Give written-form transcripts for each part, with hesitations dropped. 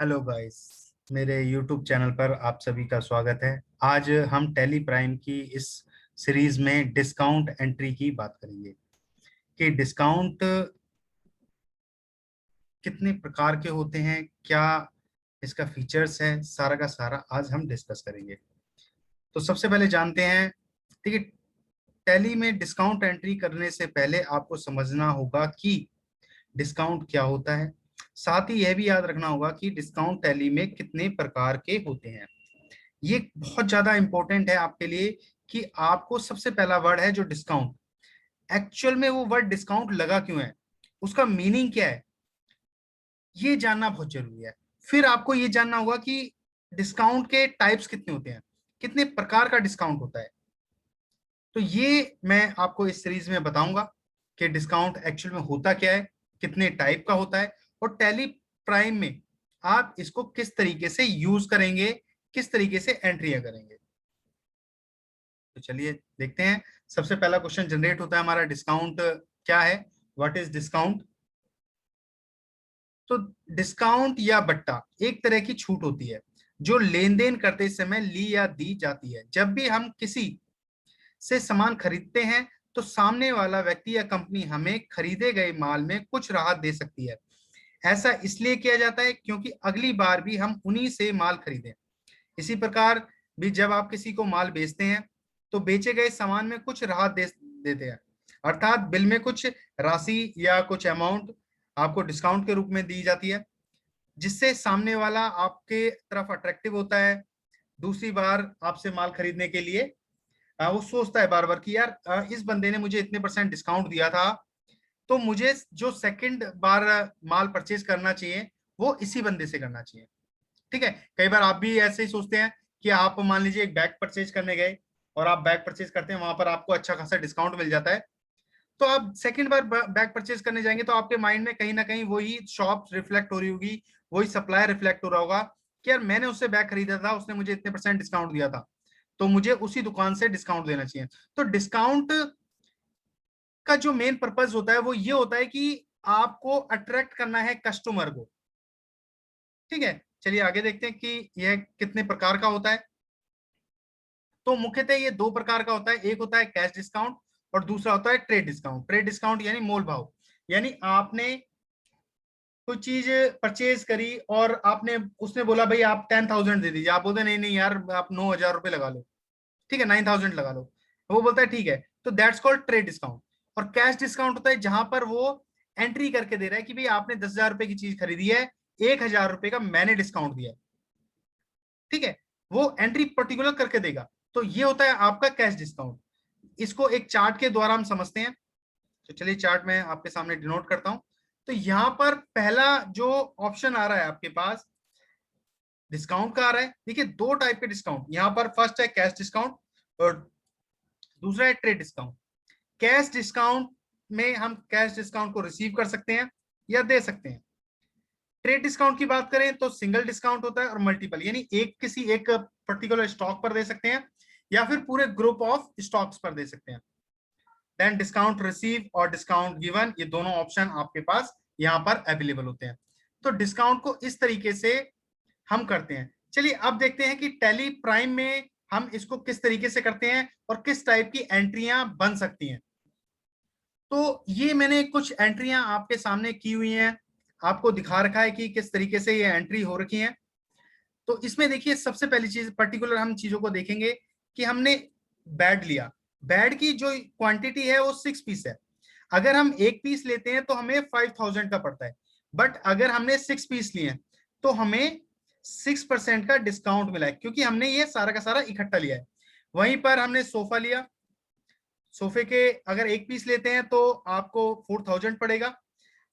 Hello guys, मेरे YouTube channel पर आप सभी का स्वागत है। आज हम टैली प्राइम की इस सीरीज में डिस्काउंट एंट्री की बात करेंगे कि डिस्काउंट कितने प्रकार के होते हैं, क्या इसका फीचर्स है, सारा का सारा आज हम डिस्कस करेंगे। तो सबसे पहले जानते हैं, ठीक है, टैली में डिस्काउंट एंट्री करने से पहले आपको समझना होगा कि डिस्काउंट क्या होता है। साथ ही यह भी याद रखना होगा कि डिस्काउंट टैली में कितने प्रकार के होते हैं। ये बहुत ज्यादा इंपॉर्टेंट है आपके लिए कि आपको सबसे पहला वर्ड है जो डिस्काउंट, एक्चुअल में वो वर्ड डिस्काउंट लगा क्यों है, उसका मीनिंग क्या है, ये जानना बहुत जरूरी है। फिर आपको ये जानना होगा कि डिस्काउंट के टाइप्स कितने होते हैं, कितने प्रकार का डिस्काउंट होता है। तो ये मैं आपको इस सीरीज में बताऊंगा कि डिस्काउंट एक्चुअल में होता क्या है, कितने टाइप का होता है, और टैली प्राइम में आप इसको किस तरीके से यूज करेंगे, किस तरीके से एंट्रियां करेंगे। तो चलिए देखते हैं। सबसे पहला क्वेश्चन जनरेट होता है हमारा, डिस्काउंट क्या है, व्हाट इज डिस्काउंट। तो डिस्काउंट या बट्टा एक तरह की छूट होती है जो लेन देन करते समय ली या दी जाती है। जब भी हम किसी से सामान खरीदते हैं तो सामने वाला व्यक्ति या कंपनी हमें खरीदे गए माल में कुछ राहत दे सकती है। ऐसा इसलिए किया जाता है क्योंकि अगली बार भी हम उन्हीं से माल खरीदें। इसी प्रकार भी जब आप किसी को माल बेचते हैं तो बेचे गए सामान में कुछ राहत दे देते हैं, अर्थात बिल में कुछ राशि या कुछ अमाउंट आपको डिस्काउंट के रूप में दी जाती है, जिससे सामने वाला आपके तरफ अट्रैक्टिव होता है दूसरी बार आपसे माल खरीदने के लिए। वो सोचता है बार बार कि यार इस बंदे ने मुझे इतने परसेंट डिस्काउंट दिया था, तो मुझे जो सेकंड बार माल परचेज करना चाहिए वो इसी बंदे से करना चाहिए। ठीक है, कई बार आप भी ऐसे ही सोचते हैं कि आप मान लीजिए एक बैग परचेज करने गए और आप बैग परचेज करते हैं, वहां पर आपको अच्छा खासा डिस्काउंट मिल जाता है, तो आप सेकंड बार बैग परचेज करने जाएंगे तो आपके माइंड में कहीं ना कहीं वही शॉप रिफ्लेक्ट हो रही होगी, वही सप्लायर रिफ्लेक्ट हो रहा होगा कि यार मैंने उससे बैग खरीदा था, उसने मुझे इतने परसेंट डिस्काउंट दिया था, तो मुझे उसी दुकान से डिस्काउंट देना चाहिए। तो डिस्काउंट का जो मेन पर्पज होता है वो ये होता है कि आपको अट्रैक्ट करना है कस्टमर को। ठीक है, चलिए आगे देखते हैं कि यह कितने प्रकार का होता है। तो मुख्यतः ये दो प्रकार का होता है, एक होता है कैश डिस्काउंट और दूसरा होता है ट्रेड डिस्काउंट। ट्रेड डिस्काउंट यानी मोल भाव, यानी आपने कोई चीज परचेज करी और आपने उसने बोला भाई आप 10,000 दे दीजिए, आप बोलते नहीं नहीं यार आप 9,000 रुपये लगा लो, ठीक है 9,000 लगा लो, वो बोलता है ठीक है, तो दैट्स कॉल्ड ट्रेड डिस्काउंट। और कैश डिस्काउंट होता है जहां पर वो एंट्री करके दे रहा है कि भाई आपने 10,000 रुपए की चीज खरीदी है, 1,000 रुपए का मैंने डिस्काउंट दिया है। ठीक है, वो एंट्री पर्टिकुलर करके देगा, तो ये होता है आपका कैश डिस्काउंट। इसको एक चार्ट के द्वारा हम समझते हैं। तो चलिए चार्ट में आपके सामने डिनोट करता हूं। तो यहां पर पहला जो ऑप्शन आ रहा है आपके पास डिस्काउंट का आ रहा है, देखिए दो टाइप के डिस्काउंट यहां पर, फर्स्ट है कैश डिस्काउंट और दूसरा है ट्रेड डिस्काउंट। कैश डिस्काउंट में हम कैश डिस्काउंट को रिसीव कर सकते हैं या दे सकते हैं। ट्रेड डिस्काउंट की बात करें तो सिंगल डिस्काउंट होता है और मल्टीपल, यानी एक किसी एक पर्टिकुलर स्टॉक पर दे सकते हैं या फिर पूरे ग्रुप ऑफ स्टॉक्स पर दे सकते हैं। देन डिस्काउंट रिसीव और डिस्काउंट गिवन, ये दोनों ऑप्शन आपके पास यहाँ पर अवेलेबल होते हैं। तो डिस्काउंट को इस तरीके से हम करते हैं। चलिए अब देखते हैं कि टैली प्राइम में हम इसको किस तरीके से करते हैं और किस टाइप की एंट्रियां बन सकती हैं। तो ये मैंने कुछ एंट्रियां आपके सामने की हुई हैं, आपको दिखा रखा है कि किस तरीके से ये एंट्री हो रखी है। तो इसमें देखिए सबसे पहली चीज पर्टिकुलर हम चीजों को देखेंगे कि हमने बैड लिया, बैड की जो क्वांटिटी है वो 6 पीस है। अगर हम एक पीस लेते हैं तो हमें 5,000 का पड़ता है, बट अगर हमने 6 पीस लिए तो हमें 6% का डिस्काउंट मिला है, क्योंकि हमने ये सारा का सारा इकट्ठा लिया है। वहीं पर हमने सोफा लिया, सोफे के अगर एक पीस लेते हैं तो आपको 4,000 पड़ेगा।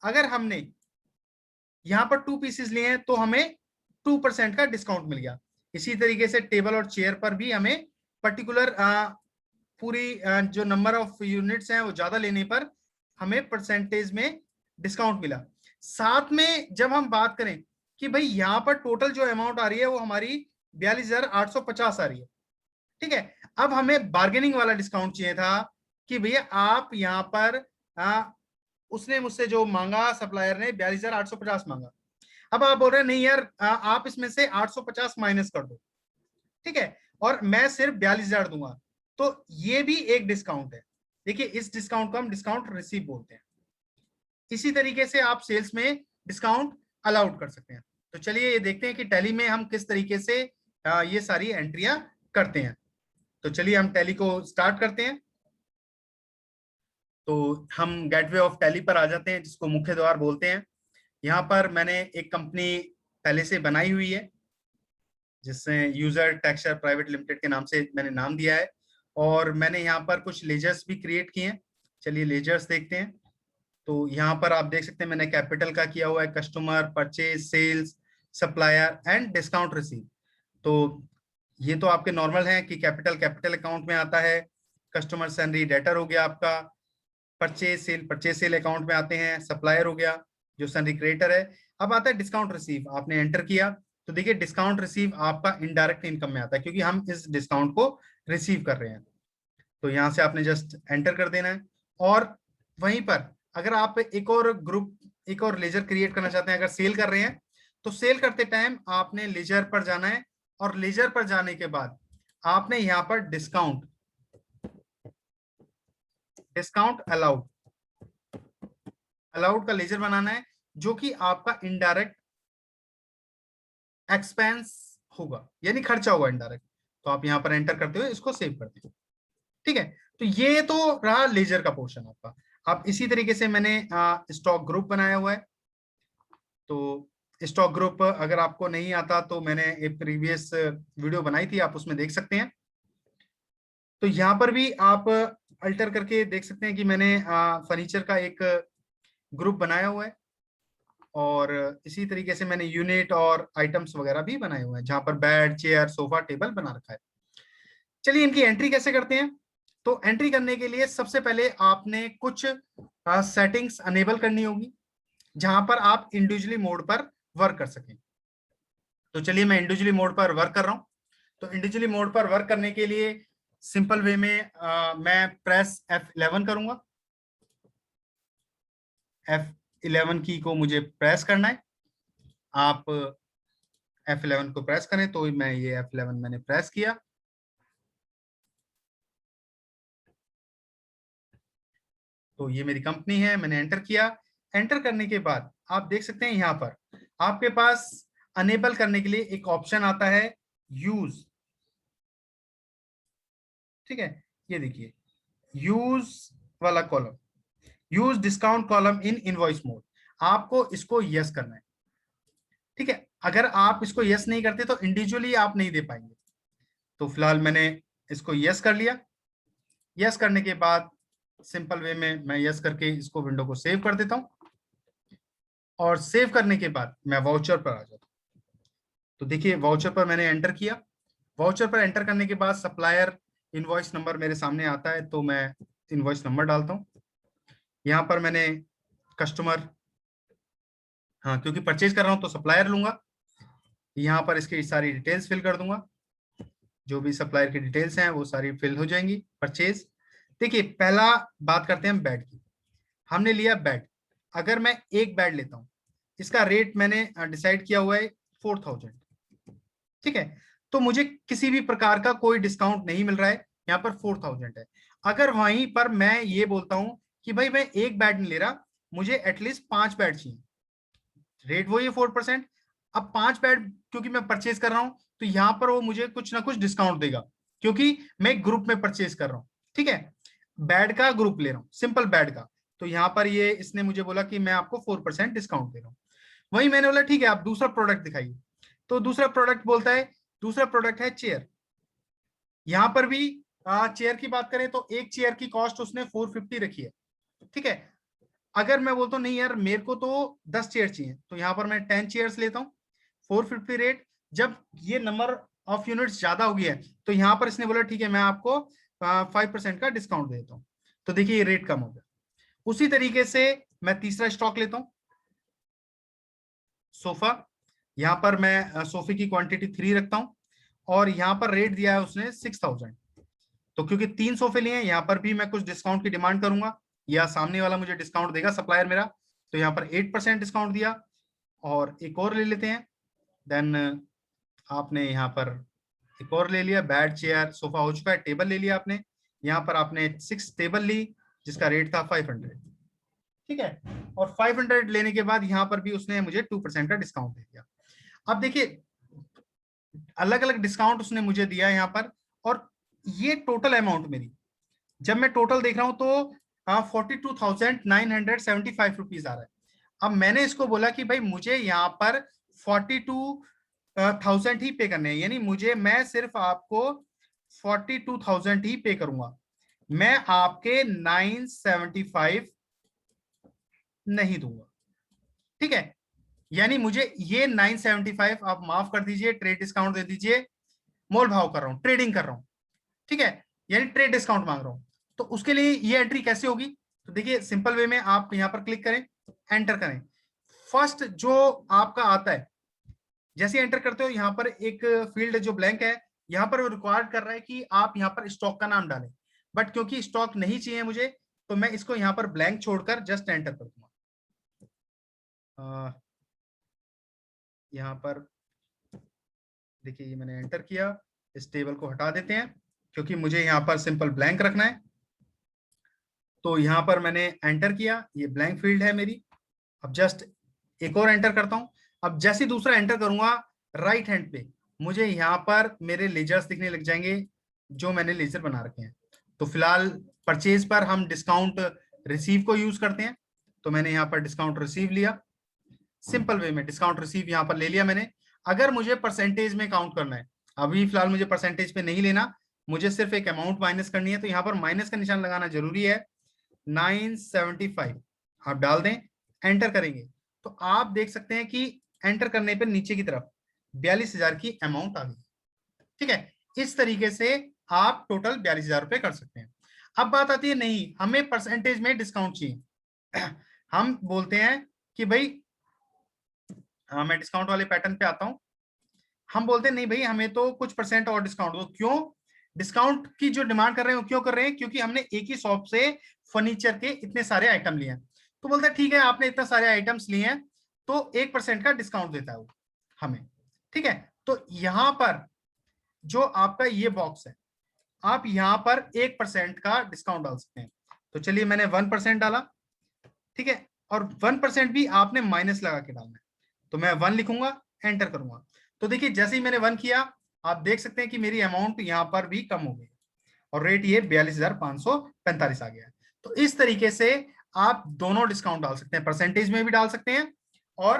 अगर हमने यहाँ पर 2 पीसेस लिए हैं तो हमें 2% का डिस्काउंट मिल गया। इसी तरीके से टेबल और चेयर पर भी हमें पर्टिकुलर पूरी जो नंबर ऑफ यूनिट्स हैं वो ज्यादा लेने पर हमें परसेंटेज में डिस्काउंट मिला। साथ में जब हम बात करें कि भाई यहाँ पर टोटल जो अमाउंट आ रही है वो हमारी 42,850 आ रही है। ठीक है, अब हमें बार्गेनिंग वाला डिस्काउंट चाहिए था कि भैया आप यहाँ पर उसने मुझसे जो मांगा, सप्लायर ने 42,850 मांगा, अब आप बोल रहे हैं नहीं यार आप इसमें से 850 माइनस कर दो, ठीक है, और मैं सिर्फ 42,000 दूंगा, तो ये भी एक डिस्काउंट है। देखिए इस डिस्काउंट को हम डिस्काउंट रिसीव बोलते हैं। इसी तरीके से आप सेल्स में डिस्काउंट अलाउड कर सकते हैं। तो चलिए ये देखते हैं कि टैली में हम किस तरीके से ये सारी एंट्रियां करते हैं। तो चलिए हम टैली को स्टार्ट करते हैं। तो हम गेटवे ऑफ टैली पर आ जाते हैं, जिसको मुख्य द्वार बोलते हैं। यहाँ पर मैंने एक कंपनी पहले से बनाई हुई है, जिससे यूजर टेक्सचर प्राइवेट लिमिटेड के नाम से मैंने नाम दिया है, और मैंने यहाँ पर कुछ लेजर्स भी क्रिएट किए हैं। चलिए लेजर्स देखते हैं। तो यहाँ पर आप देख सकते हैं मैंने कैपिटल का किया हुआ है, customer, purchase, sales, supplier and discount receive. तो ये तो आपके नॉर्मल हैं कि कैपिटल कैपिटल अकाउंट में आता है, कस्टमर सैलरी डेटर हो गया आपका, परचेज सेल अकाउंट में आते हैं, सप्लायर हो गया जो सैलरी क्रिएटर है। अब आता है डिस्काउंट रिसीव, आपने एंटर किया तो देखिए डिस्काउंट रिसीव आपका इनडायरेक्ट इनकम में आता है, क्योंकि हम इस डिस्काउंट को रिसीव कर रहे हैं। तो यहाँ से आपने जस्ट एंटर कर देना है। और वहीं पर अगर आप एक और ग्रुप, एक और लेजर क्रिएट करना चाहते हैं, अगर सेल कर रहे हैं तो सेल करते टाइम आपने लेजर पर जाना है, और लेजर पर जाने के बाद आपने यहाँ पर डिस्काउंट अलाउड का लेजर बनाना है, जो कि आपका इनडायरेक्ट एक्सपेंस होगा, यानी खर्चा होगा इनडायरेक्ट। तो आप यहाँ पर एंटर करते हुए इसको सेव करते हैं, ठीक है। तो ये तो रहा लेजर का पोर्शन आपका। अब इसी तरीके से मैंने स्टॉक ग्रुप बनाया हुआ है। तो स्टॉक ग्रुप अगर आपको नहीं आता तो मैंने एक प्रीवियस वीडियो बनाई थी, आप उसमें देख सकते हैं। तो यहाँ पर भी आप अल्टर करके देख सकते हैं कि मैंने फर्नीचर का एक ग्रुप बनाया हुआ है, और इसी तरीके से मैंने यूनिट और आइटम्स वगैरह भी बनाए हुए हैं, जहां पर बेड, चेयर, सोफा, टेबल बना रखा है। चलिए इनकी एंट्री कैसे करते हैं। तो एंट्री करने के लिए सबसे पहले आपने कुछ सेटिंग्स अनेबल करनी होगी, जहां पर आप इंडिविजुअली मोड पर वर्क कर सकें। तो चलिए मैं इंडिविजुअली मोड पर वर्क कर रहा हूं। तो इंडिविजुअली मोड पर वर्क करने के लिए सिंपल वे में मैं प्रेस F11 करूंगा। F11 की को मुझे प्रेस करना है। आप F11 को प्रेस करें, तो मैं ये F11 मैंने प्रेस किया। तो ये मेरी कंपनी है, मैंने एंटर किया। एंटर करने के बाद आप देख सकते हैं यहाँ पर आपके पास अनेबल करने के लिए एक ऑप्शन आता है, यूज, ठीक है। ये देखिए यूज वाला column, use discount column in invoice mode, आपको इसको यस करना है, ठीक है। अगर आप इसको यस नहीं करते तो इंडिविजुअली आप नहीं दे पाएंगे। तो फिलहाल मैंने इसको यस कर लिया। यस करने के बाद सिंपल वे में मैं यस करके इसको विंडो को सेव कर देता हूं, और सेव करने के बाद मैं वाउचर पर आ जाता हूं। तो देखिए वाउचर पर मैंने एंटर किया। वाउचर पर एंटर करने के बाद सप्लायर इनवॉइस नंबर मेरे सामने आता है, तो मैं इनवॉइस नंबर डालता हूं। यहाँ पर मैंने कस्टमर, हाँ क्योंकि परचेज कर रहा हूं तो सप्लायर लूंगा। यहाँ पर इसकी सारी डिटेल्स फिल कर दूंगा, जो भी सप्लायर की डिटेल्स हैं वो सारी फिल हो जाएंगी। परचेज, देखिए पहला बात करते हैं बेड की। हमने लिया बेड, अगर मैं एक बेड लेता हूं, इसका रेट मैंने डिसाइड किया हुआ है 4,000, ठीक है। तो मुझे किसी भी प्रकार का कोई डिस्काउंट नहीं मिल रहा है, यहाँ पर 4,000 है। अगर वहीं पर मैं ये बोलता हूं कि भाई मैं एक बेड नहीं ले रहा, मुझे एटलीस्ट 5 बेड चाहिए, रेट वही है 4%। अब 5 बेड क्योंकि मैं परचेज कर रहा हूं, तो यहाँ पर वो मुझे कुछ ना कुछ डिस्काउंट देगा, क्योंकि मैं ग्रुप में परचेज कर रहा हूँ, ठीक है। बेड का ग्रुप ले रहा हूँ, सिंपल बेड का। तो यहाँ पर ये इसने मुझे बोला कि मैं आपको 4% डिस्काउंट दे रहा हूँ। वही मैंने बोला ठीक है आप दूसरा प्रोडक्ट दिखाइए। तो दूसरा प्रोडक्ट बोलता है, दूसरा प्रोडक्ट है चेयर। यहाँ पर भी चेयर की बात करें तो एक चेयर की कॉस्ट उसने 450 रखी है, ठीक है। अगर मैं बोलता हूँ नहीं यार मेरे को तो 10 चेयर चाहिए, तो यहाँ पर मैं 10 चेयर्स लेता हूँ, 450 रेट। जब ये नंबर ऑफ यूनिट्स ज्यादा हो गया है, तो यहाँ पर इसने बोला ठीक है मैं आपको 5% का डिस्काउंट देता हूँ। तो देखिए ये रेट कम हो गया। उसी तरीके से मैं तीसरा स्टॉक लेता हूँ, सोफा। यहाँ पर मैं सोफे की क्वांटिटी 3 रखता हूँ, और यहाँ पर रेट दिया है उसने 6,000। तो क्योंकि 3 सोफे लिए हैं, यहाँ पर भी मैं कुछ डिस्काउंट की डिमांड करूंगा, या सामने वाला मुझे डिस्काउंट देगा सप्लायर मेरा। तो यहाँ पर 8% डिस्काउंट दिया। और एक और ले लेते हैं। देन आपने यहाँ पर एक और ले लिया, बेड चेयर सोफा हो चुका है, टेबल ले लिया आपने, यहाँ पर आपने 6 टेबल ली जिसका रेट था 500, ठीक है। और 500 लेने के बाद यहाँ पर भी उसने मुझे 2% का डिस्काउंट दे दिया। अब देखिए अलग अलग डिस्काउंट उसने मुझे दिया यहाँ पर, और ये टोटल अमाउंट मेरी जब मैं टोटल देख रहा हूं तो 42,975 रुपीज आ रहा है। अब मैंने इसको बोला कि भाई मुझे यहाँ पर 42,000 ही पे करने हैं, यानी मैं सिर्फ आपको 42,000 ही पे करूंगा, मैं आपके 975 नहीं दूंगा, ठीक है। यानी मुझे ये 975 आप माफ कर दीजिए, ट्रेड डिस्काउंट दे दीजिए, मोल भाव कर रहा हूं, ट्रेडिंग कर रहा हूं, ठीक है, यानी ट्रेड डिस्काउंट मांग रहा हूं। तो उसके लिए ये एंट्री कैसे होगी, तो देखिए सिंपल वे में आप यहां पर क्लिक करें, एंटर करें। फर्स्ट जो आपका आता है, जैसे एंटर करते हो यहाँ पर एक फील्ड जो ब्लैंक है, यहाँ पर वो रिक्वायर्ड कर रहा है कि आप यहाँ पर स्टॉक का नाम डालें, बट क्योंकि स्टॉक नहीं चाहिए मुझे तो मैं इसको यहाँ पर ब्लैंक छोड़कर जस्ट एंटर कर दूंगा। यहाँ पर देखिए ये मैंने एंटर किया, इस टेबल को हटा देते हैं क्योंकि मुझे यहाँ पर सिंपल ब्लैंक रखना है। तो यहाँ पर मैंने एंटर किया, ये ब्लैंक फील्ड है मेरी। अब जस्ट एक और एंटर करता हूं। अब जैसे दूसरा एंटर करूंगा राइट हैंड पे मुझे यहाँ पर मेरे लेजर्स दिखने लग जाएंगे जो मैंने लेजर बना रखे हैं। तो फिलहाल परचेज पर हम डिस्काउंट रिसीव को यूज करते हैं, तो मैंने यहाँ पर डिस्काउंट रिसीव लिया, सिंपल वे में डिस्काउंट रिसीव यहाँ पर ले लिया मैंने। अगर मुझे परसेंटेज में काउंट करना है, अभी फिलहाल मुझे परसेंटेज पे नहीं लेना, मुझे सिर्फ एक अमाउंट माइनस करनी है, तो यहाँ पर माइनस का निशान लगाना जरूरी है। 975 आप डाल दें, एंटर करेंगे तो आप देख सकते हैं कि एंटर करने पर नीचे की तरफ 42,000 की अमाउंट आ गई, ठीक है। इस तरीके से आप टोटल 42,000 रुपए कर सकते हैं। अब बात आती है नहीं हमें परसेंटेज में डिस्काउंट चाहिए, हम बोलते हैं कि भाई मैं डिस्काउंट वाले पैटर्न पे आता हूं, हम बोलते हैं नहीं भाई हमें तो कुछ परसेंट और डिस्काउंट दो। क्यों डिस्काउंट की जो डिमांड कर रहे हैं वो क्यों कर रहे हैं, क्योंकि हमने एक ही शॉप से फर्नीचर के इतने सारे आइटम लिए हैं। तो बोलते हैं ठीक है आपने इतने सारे आइटम्स लिए हैं तो 1% का डिस्काउंट देता है वो हमें, ठीक है। तो यहां पर जो आपका ये बॉक्स है आप यहां पर 1% का डिस्काउंट डाल सकते हैं। तो चलिए मैंने 1% डाला, ठीक है, और 1% भी आपने माइनस लगा के डालना है, तो मैं 1 लिखूंगा, एंटर करूंगा। तो देखिए जैसे ही मैंने 1 किया आप देख सकते हैं कि मेरी अमाउंट यहां पर भी कम हो गई और रेट ये 42,545 आ गया है। तो इस तरीके से आप दोनों डिस्काउंट डाल सकते हैं, परसेंटेज में भी डाल सकते हैं और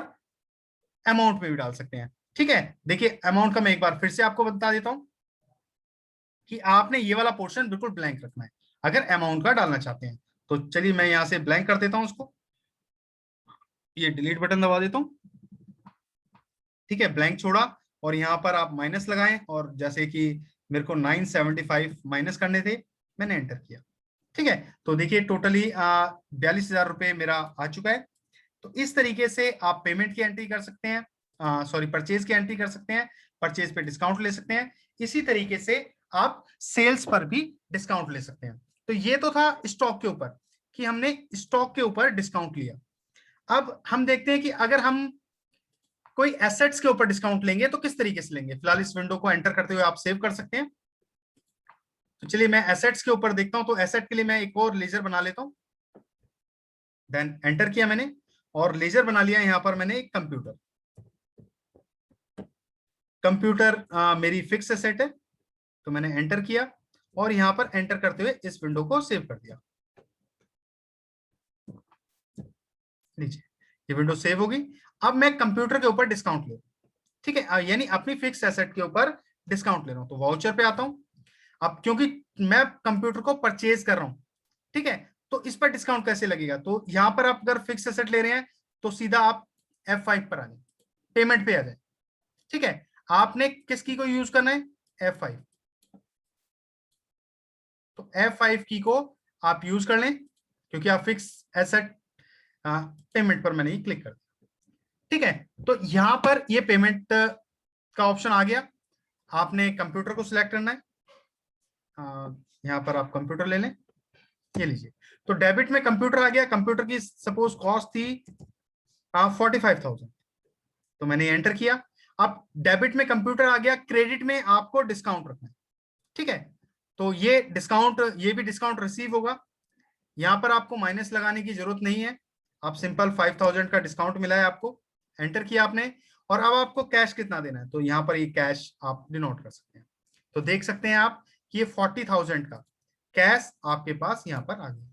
अमाउंट में भी डाल सकते हैं, ठीक है। देखिए अमाउंट का मैं एक बार फिर से आपको बता देता हूं कि आपने ये वाला पोर्शन बिल्कुल ब्लैंक रखना है अगर अमाउंट का डालना चाहते हैं। तो चलिए मैं यहां से ब्लैंक कर देता हूं उसको, ये डिलीट बटन दबा देता हूं, ठीक है, ब्लैंक छोड़ा और यहाँ पर आप माइनस लगाएं और जैसे कि मेरे को 975 माइनस करने थे मैंने एंटर किया, ठीक है। तो देखिए टोटली 42,000 रुपए मेरा आ चुका है। तो इस तरीके से आप पेमेंट की एंट्री कर सकते हैं, सॉरी परचेज की एंट्री कर सकते हैं, परचेज पे डिस्काउंट ले सकते हैं। इसी तरीके से आप सेल्स पर भी डिस्काउंट ले सकते हैं। तो ये तो था स्टॉक के ऊपर कि हमने स्टॉक के ऊपर डिस्काउंट लिया। अब हम देखते हैं कि अगर हम कोई एसेट्स के ऊपर डिस्काउंट लेंगे तो किस तरीके से लेंगे। फिलहाल इस विंडो को एंटर करते हुए आप सेव कर सकते हैं। तो चलिए मैं एसेट्स के ऊपर देखता हूं, तो एसेट के लिए मैं एक और लेजर बना लेता हूं। देन एंटर किया मैंने और लेजर बना लिया, यहां पर मैंने एक कंप्यूटर, कंप्यूटर मेरी फिक्स एसेट है, तो मैंने एंटर किया और यहां पर एंटर करते हुए इस विंडो को सेव कर दिया। लीजिए ये विंडो सेव होगी। अब मैं कंप्यूटर के ऊपर डिस्काउंट ले, ठीक है, यानी अपनी फिक्स एसेट के ऊपर डिस्काउंट ले रहा हूं। तो वाउचर पे आता हूं। अब क्योंकि मैं कंप्यूटर को परचेज कर रहा हूं, ठीक है, तो इस पर डिस्काउंट कैसे लगेगा। तो यहां पर आप अगर फिक्स एसेट ले रहे हैं तो सीधा आप F5 पर आ जाए, पेमेंट पे आ जाए, ठीक है। आपने किस की को यूज करना है, F5। तो F5 की को आप यूज कर लें क्योंकि आप फिक्स एसेट पेमेंट पर मैंने क्लिक कर दिया, ठीक है। तो यहां पर ये पेमेंट का ऑप्शन आ गया, आपने कंप्यूटर को सिलेक्ट करना है, यहां पर आप कंप्यूटर ले लें, ये लीजिए। तो डेबिट में कंप्यूटर आ गया, कंप्यूटर की सपोज कॉस्ट थी 45,000, तो मैंने एंटर किया। अब डेबिट में कंप्यूटर आ गया, क्रेडिट में आपको डिस्काउंट रखना है, ठीक है। तो ये डिस्काउंट, ये भी डिस्काउंट रिसीव होगा। यहां पर आपको माइनस लगाने की जरूरत नहीं है, आप सिंपल 5000 का डिस्काउंट मिला है आपको, एंटर किया आपने। और अब आपको कैश कितना देना है, तो यहाँ पर ये कैश आप डिनोट कर सकते हैं। तो देख सकते हैं आप कि ये 40,000 का कैश आपके पास यहाँ पर आ गया।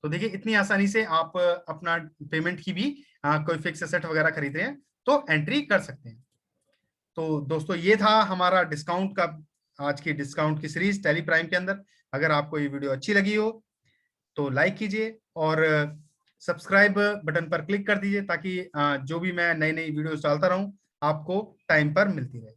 तो देखिए इतनी आसानी से आप अपना पेमेंट की भी कोई फिक्स एसेट वगैरह खरीद रहे हैं तो एंट्री कर सकते हैं। तो दोस्तों ये था हमारा डिस्काउंट का, आज की डिस्काउंट की सीरीज टैली प्राइम के अंदर। अगर आपको ये वीडियो अच्छी लगी हो तो लाइक कीजिए और सब्सक्राइब बटन पर क्लिक कर दीजिए, ताकि जो भी मैं नई नई वीडियोस डालता रहूं आपको टाइम पर मिलती रहे।